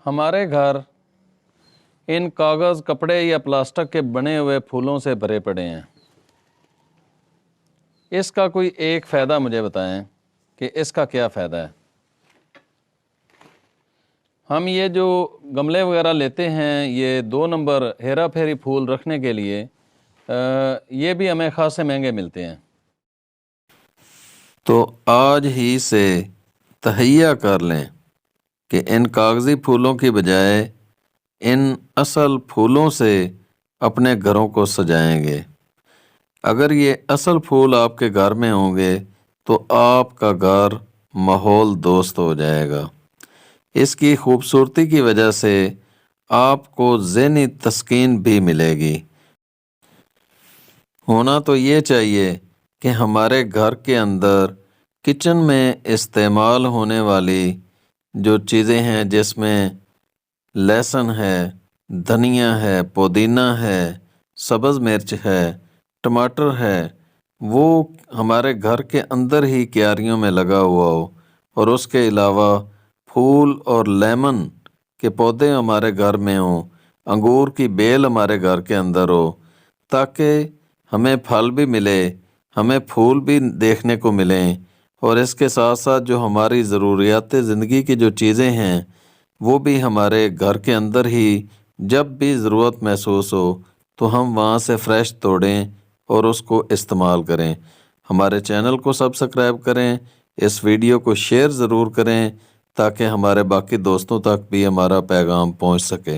ہمارے گھر ان کاغذ، کپڑے یا پلاسٹک کے بنے ہوئے پھولوں سے بھرے پڑے ہیں۔ اس کا کوئی ایک فائدہ مجھے بتائیں کہ اس کا کیا فائدہ ہے۔ ہم یہ جو گملے وغیرہ لیتے ہیں، یہ 2 نمبر ہیرا پھیری پھول رکھنے کے لیے، یہ بھی ہمیں خاصے مہنگے ملتے ہیں۔ تو آج ہی سے تہیہ کر لیں کہ ان کاغذی پھولوں کی بجائے ان اصل پھولوں سے اپنے گھروں کو سجائیں گے۔ اگر یہ اصل پھول آپ کے گھر میں ہوں گے تو آپ کا گھر ماحول دوست ہو جائے گا۔ اس کی خوبصورتی کی وجہ سے آپ کو ذہنی تسکین بھی ملے گی۔ ہونا تو یہ چاہیے کہ ہمارے گھر کے اندر کچن میں استعمال ہونے والی جو چیزیں ہیں، جس میں لہسن ہے، دھنیا ہے، پودینہ ہے، سبز مرچ ہے، ٹماٹر ہے، وہ ہمارے گھر کے اندر ہی کیاریوں میں لگا ہوا ہو، اور اس کے علاوہ پھول اور لیمن کے پودے ہمارے گھر میں ہوں، انگور کی بیل ہمارے گھر کے اندر ہو، تاکہ ہمیں پھل بھی ملے، ہمیں پھول بھی دیکھنے کو ملیں، اور اس کے ساتھ ساتھ جو ہماری ضروریات زندگی کی جو چیزیں ہیں وہ بھی ہمارے گھر کے اندر ہی جب بھی ضرورت محسوس ہو تو ہم وہاں سے فریش توڑیں اور اس کو استعمال کریں۔ ہمارے چینل کو سبسکرائب کریں، اس ویڈیو کو شیئر ضرور کریں تاکہ ہمارے باقی دوستوں تک بھی ہمارا پیغام پہنچ سکے۔